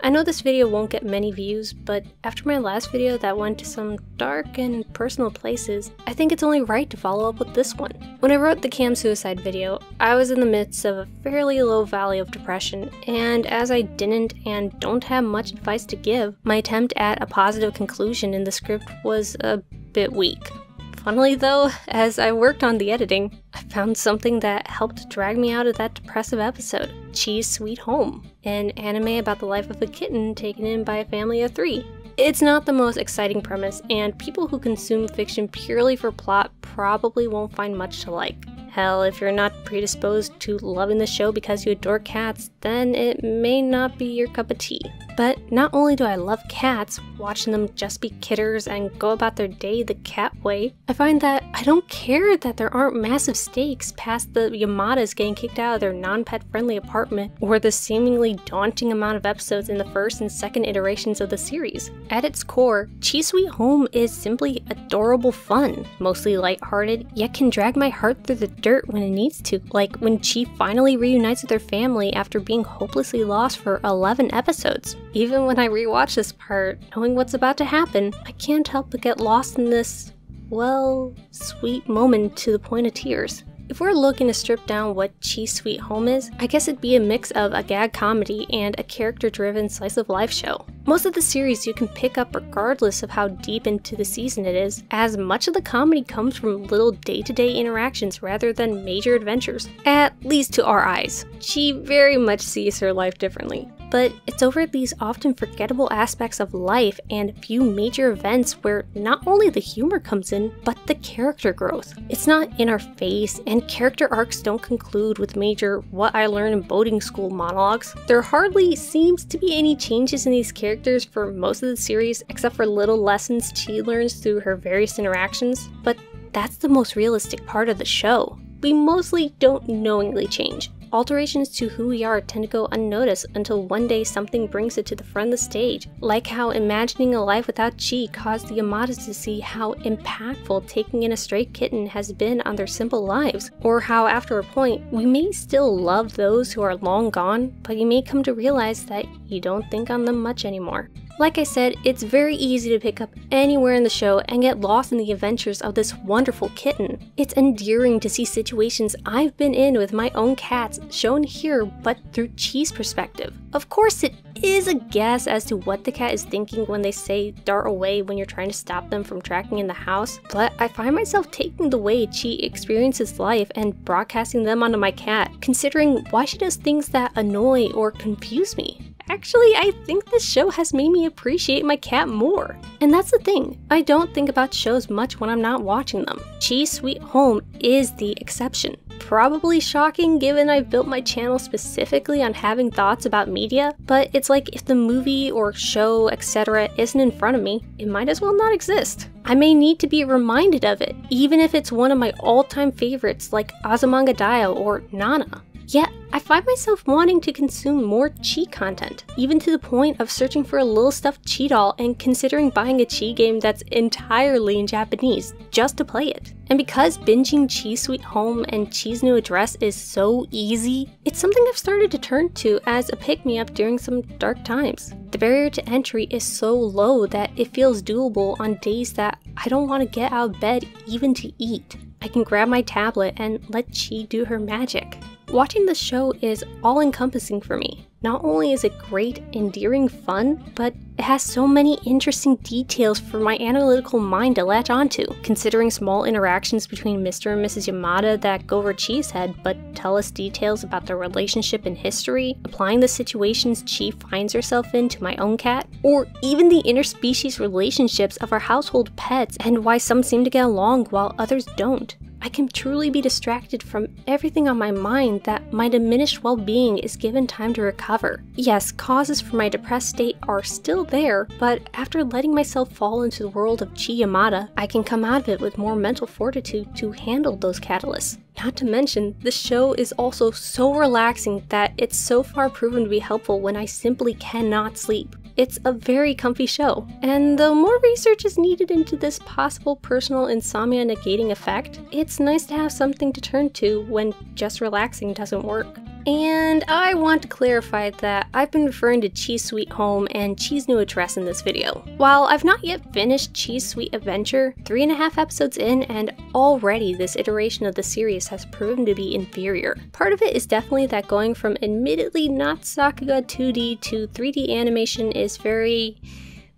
I know this video won't get many views, but after my last video that went to some dark and personal places, I think it's only right to follow up with this one. When I wrote the Cam suicide video, I was in the midst of a fairly low valley of depression, and as I didn't and don't have much advice to give, my attempt at a positive conclusion in the script was a bit weak. Funnily though, as I worked on the editing, I found something that helped drag me out of that depressive episode, Chi's Sweet Home, an anime about the life of a kitten taken in by a family of 3. It's not the most exciting premise, and people who consume fiction purely for plot probably won't find much to like. Hell, if you're not predisposed to loving the show because you adore cats, then it may not be your cup of tea. But not only do I love cats, watching them just be kitters and go about their day the cat way, I find that I don't care that there aren't massive stakes past the Yamadas getting kicked out of their non-pet friendly apartment, or the seemingly daunting amount of episodes in the first and second iterations of the series. At its core, Chi's Sweet Home is simply adorable fun, mostly lighthearted, yet can drag my heart through the dirt when it needs to, like when Chi finally reunites with her family after being hopelessly lost for 11 episodes. Even when I rewatch this part, knowing what's about to happen, I can't help but get lost in this, well, sweet moment to the point of tears. If we're looking to strip down what Chi's Sweet Home is, I guess it'd be a mix of a gag comedy and a character-driven slice-of-life show. Most of the series you can pick up regardless of how deep into the season it is, as much of the comedy comes from little day-to-day interactions rather than major adventures, at least to our eyes. Chi very much sees her life differently. But it's over these often forgettable aspects of life and few major events where not only the humor comes in, but the character growth. It's not in our face, and character arcs don't conclude with major what I learned in boating school monologues. There hardly seems to be any changes in these characters for most of the series, except for little lessons Chi learns through her various interactions, but that's the most realistic part of the show. We mostly don't knowingly change. Alterations to who we are tend to go unnoticed until one day something brings it to the front of the stage, like how imagining a life without Chi caused the Yamadas to see how impactful taking in a stray kitten has been on their simple lives, or how after a point, we may still love those who are long gone, but you may come to realize that you don't think on them much anymore. Like I said, it's very easy to pick up anywhere in the show and get lost in the adventures of this wonderful kitten. It's endearing to see situations I've been in with my own cats shown here, but through Chi's perspective. Of course, it is a guess as to what the cat is thinking when they say dart away when you're trying to stop them from tracking in the house, but I find myself taking the way Chi experiences life and broadcasting them onto my cat, considering why she does things that annoy or confuse me. Actually, I think this show has made me appreciate my cat more. And that's the thing, I don't think about shows much when I'm not watching them. Chi's Sweet Home is the exception. Probably shocking given I've built my channel specifically on having thoughts about media, but it's like if the movie or show, etc. isn't in front of me, it might as well not exist. I may need to be reminded of it, even if it's one of my all-time favorites like Azumanga Daioh or Nana. Yet, I find myself wanting to consume more Chi content, even to the point of searching for a little stuffed Chi doll and considering buying a Chi game that's entirely in Japanese, just to play it. And because binging Chi's Sweet Home and Chi's New Address is so easy, it's something I've started to turn to as a pick-me-up during some dark times. The barrier to entry is so low that it feels doable on days that I don't want to get out of bed even to eat. I can grab my tablet and let Chi do her magic. Watching the show is all-encompassing for me. Not only is it great, endearing fun, but it has so many interesting details for my analytical mind to latch onto, considering small interactions between Mr. and Mrs. Yamada that go over Chi's head but tell us details about their relationship and history, applying the situations Chi finds herself in to my own cat, or even the interspecies relationships of our household pets and why some seem to get along while others don't. I can truly be distracted from everything on my mind that my diminished well-being is given time to recover. Yes, causes for my depressed state are still there, but after letting myself fall into the world of Chi Yamada, I can come out of it with more mental fortitude to handle those catalysts. Not to mention, the show is also so relaxing that it's so far proven to be helpful when I simply cannot sleep. It's a very comfy show, and though more research is needed into this possible personal insomnia negating effect, it's nice to have something to turn to when just relaxing doesn't work. And I want to clarify that I've been referring to Chi's Sweet Home and Chi's New Address in this video. While I've not yet finished Chi's Sweet Adventure, 3.5 episodes in, and already this iteration of the series has proven to be inferior. Part of it is definitely that going from admittedly not Sakuga 2D to 3D animation is very,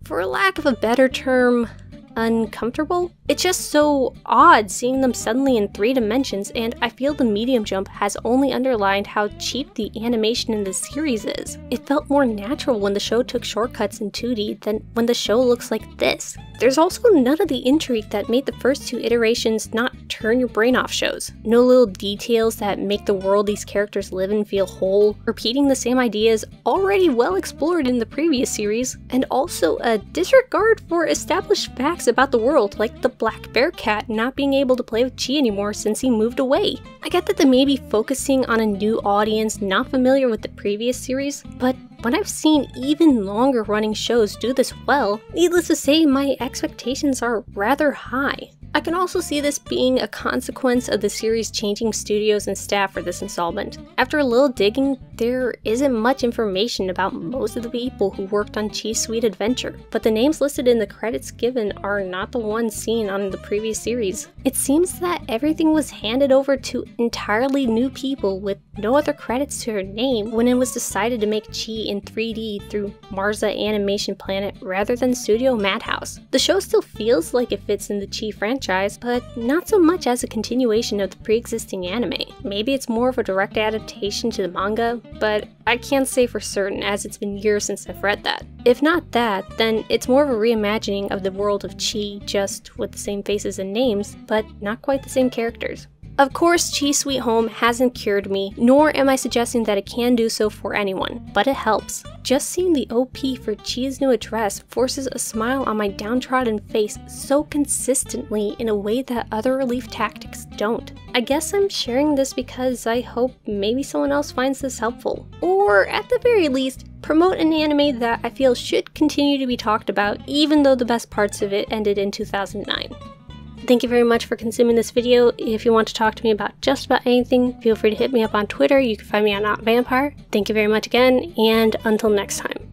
for lack of a better term, uncomfortable. It's just so odd seeing them suddenly in 3 dimensions, and I feel the medium jump has only underlined how cheap the animation in the series is. It felt more natural when the show took shortcuts in 2D than when the show looks like this. There's also none of the intrigue that made the first 2 iterations not turn your brain off shows. No little details that make the world these characters live in feel whole, repeating the same ideas already well explored in the previous series, and also a disregard for established facts about the world, like the black bear cat not being able to play with Chi anymore since he moved away. I get that they may be focusing on a new audience not familiar with the previous series, but when I've seen even longer running shows do this well, needless to say, my expectations are rather high. I can also see this being a consequence of the series changing studios and staff for this installment. After a little digging, there isn't much information about most of the people who worked on Chi's Sweet Adventure, but the names listed in the credits given are not the ones seen on the previous series. It seems that everything was handed over to entirely new people with no other credits to her name when it was decided to make Chi in 3D through Marza Animation Planet rather than Studio Madhouse. The show still feels like it fits in the Chi franchise, but not so much as a continuation of the pre-existing anime. Maybe it's more of a direct adaptation to the manga, but I can't say for certain as it's been years since I've read that. If not that, then it's more of a reimagining of the world of Chi, just with the same faces and names, but not quite the same characters. Of course, Chi's Sweet Home hasn't cured me, nor am I suggesting that it can do so for anyone, but it helps. Just seeing the OP for Chi's New Address forces a smile on my downtrodden face so consistently in a way that other relief tactics don't. I guess I'm sharing this because I hope maybe someone else finds this helpful. Or, at the very least, promote an anime that I feel should continue to be talked about even though the best parts of it ended in 2009. Thank you very much for consuming this video. If you want to talk to me about just about anything, feel free to hit me up on Twitter. You can find me on NotAVampyre. Thank you very much again, and until next time.